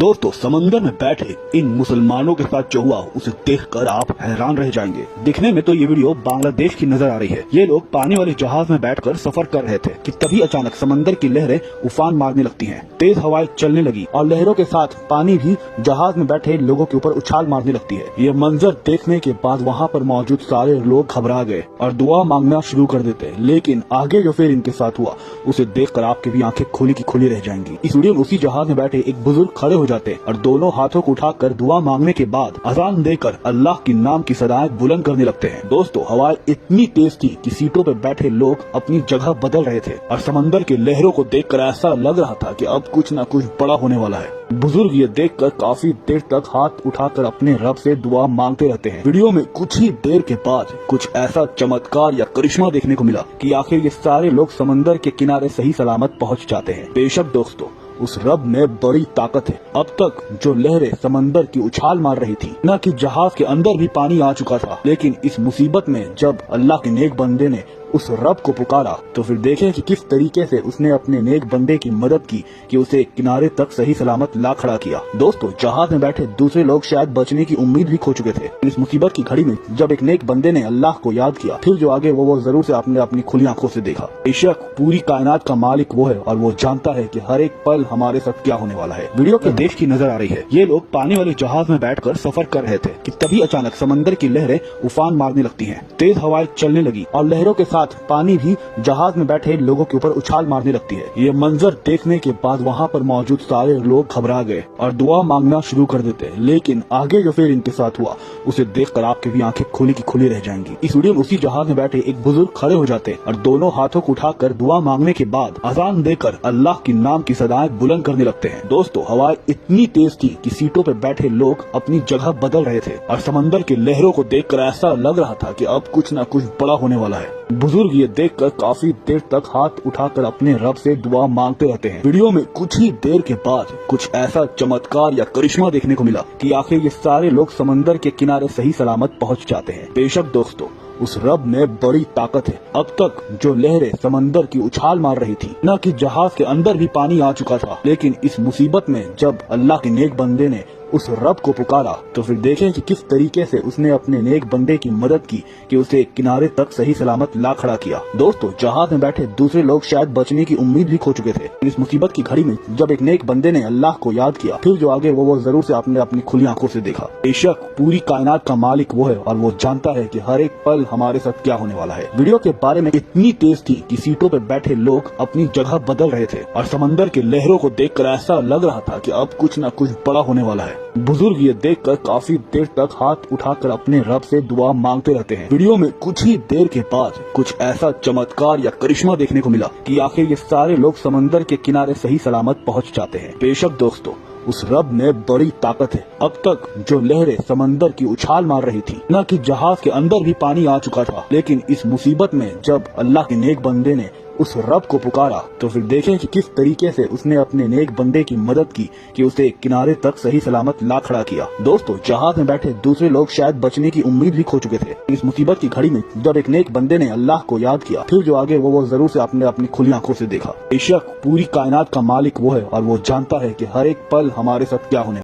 दोस्तों समंदर में बैठे इन मुसलमानों के साथ जो हुआ उसे देखकर आप हैरान रह जाएंगे। दिखने में तो ये वीडियो बांग्लादेश की नजर आ रही है। ये लोग पानी वाले जहाज में बैठकर सफर कर रहे थे कि तभी अचानक समंदर की लहरें उफान मारने लगती हैं। तेज हवाएं चलने लगी और लहरों के साथ पानी भी जहाज में बैठे लोगों के ऊपर उछाल मारने लगती है। ये मंजर देखने के बाद वहाँ पर मौजूद सारे लोग घबरा गए और दुआ मांगना शुरू कर देते। लेकिन आगे जो फिर इनके साथ हुआ उसे देखकर आपकी भी आंखें खुली की खुली रह जाएंगी। इस वीडियो में उसी जहाज में बैठे एक बुजुर्ग खड़े हो जाते और दोनों हाथों को उठाकर दुआ मांगने के बाद अजान देकर अल्लाह की नाम की सदाएं बुलंद करने लगते हैं। दोस्तों हवाएं इतनी तेज थी कि सीटों पर बैठे लोग अपनी जगह बदल रहे थे और समंदर के लहरों को देखकर ऐसा लग रहा था कि अब कुछ न कुछ बड़ा होने वाला है। बुजुर्ग ये देखकर काफी देर तक हाथ उठाकर अपने रब से दुआ मांगते रहते हैं। वीडियो में कुछ ही देर के बाद कुछ ऐसा चमत्कार या करिश्मा देखने को मिला कि आखिर ये सारे लोग समंदर के किनारे सही सलामत पहुंच जाते हैं। बेशक दोस्तों उस रब में बड़ी ताकत है। अब तक जो लहरें समंदर की उछाल मार रही थी, न कि जहाज के अंदर भी पानी आ चुका था, लेकिन इस मुसीबत में जब अल्लाह के नेक बंदे ने उस रब को पुकारा तो फिर देखें कि किस तरीके से उसने अपने नेक बंदे की मदद की कि उसे किनारे तक सही सलामत ला खड़ा किया। दोस्तों जहाज में बैठे दूसरे लोग शायद बचने की उम्मीद भी खो चुके थे। इस मुसीबत की घड़ी में जब एक नेक बंदे ने अल्लाह को याद किया, फिर जो आगे वो जरूर से आपने अपनी खुली आंखों से देखा। बेशक पूरी कायनात का मालिक वो है और वो जानता है कि हर एक पल हमारे साथ क्या होने वाला है। वीडियो के देश की नजर आ रही है। ये लोग पानी वाले जहाज में बैठकर सफर कर रहे थे कि तभी अचानक समंदर की लहरें उफान मारने लगती हैं। तेज हवाएं चलने लगी और लहरों के साथ पानी भी जहाज में बैठे लोगों के ऊपर उछाल मारने लगती है। ये मंजर देखने के बाद वहाँ पर मौजूद सारे लोग घबरा गए और दुआ मांगना शुरू कर देते। लेकिन आगे जो फिर इनके साथ हुआ उसे देखकर आपकी भी आंखें खुली की खुली रह जाएंगी। इस वीडियो में उसी जहाज में बैठे एक बुजुर्ग खड़े हो जाते और दोनों हाथों को उठाकर दुआ मांगने के बाद अजान देकर अल्लाह की नाम की सदाएं बुलंद करने लगते हैं। दोस्तों हवाएं इतनी तेज थी कि सीटों पर बैठे लोग अपनी जगह बदल रहे थे और समंदर के लहरों को देखकर ऐसा लग रहा था कि अब कुछ न कुछ बड़ा होने वाला है। बुजुर्ग ये देखकर काफी देर तक हाथ उठाकर अपने रब से दुआ मांगते रहते हैं। वीडियो में कुछ ही देर के बाद कुछ ऐसा चमत्कार या करिश्मा देखने को मिला कि आखिर ये सारे लोग समंदर के किनारे सही सलामत पहुंच जाते हैं। बेशक दोस्तों उस रब में बड़ी ताकत है। अब तक जो लहरें समंदर की उछाल मार रही थी, न कि जहाज के अंदर भी पानी आ चुका था, लेकिन इस मुसीबत में जब अल्लाह के नेक बंदे ने उस रब को पुकारा तो फिर देखें कि किस तरीके से उसने अपने नेक बंदे की मदद की कि उसे किनारे तक सही सलामत ला खड़ा किया। दोस्तों जहाज में बैठे दूसरे लोग शायद बचने की उम्मीद भी खो चुके थे। इस मुसीबत की घड़ी में जब एक नेक बंदे ने अल्लाह को याद किया, फिर जो आगे वो जरूर से आपने अपनी खुली आंखों से देखा। बेशक पूरी कायनात का मालिक वो है और वो जानता है कि हर एक पल हमारे साथ क्या होने वाला है। वीडियो के बारे में इतनी तेज थी कि सीटों पर बैठे लोग अपनी जगह बदल रहे थे और समंदर के लहरों को देखकर ऐसा लग रहा था कि अब कुछ न कुछ बड़ा होने वाला है। बुजुर्ग ये देखकर काफी देर तक हाथ उठाकर अपने रब से दुआ मांगते रहते हैं। वीडियो में कुछ ही देर के बाद कुछ ऐसा चमत्कार या करिश्मा देखने को मिला कि आखिर ये सारे लोग समंदर के किनारे सही सलामत पहुंच जाते हैं। बेशक दोस्तों उस रब में बड़ी ताकत है। अब तक जो लहरें समंदर की उछाल मार रही थी, न कि जहाज के अंदर भी पानी आ चुका था, लेकिन इस मुसीबत में जब अल्लाह के नेक बंदे ने उस रब को पुकारा तो फिर देखें कि किस तरीके से उसने अपने नेक बंदे की मदद की कि उसे किनारे तक सही सलामत ला खड़ा किया। दोस्तों जहाज में बैठे दूसरे लोग शायद बचने की उम्मीद भी खो चुके थे। इस मुसीबत की घड़ी में जब एक नेक बंदे ने अल्लाह को याद किया, फिर जो आगे वो जरूर से आपने अपनी खुली आंखों से देखा। बेशक पूरी कायनात का मालिक वो है और वो जानता है कि हर एक पल हमारे साथ क्या होने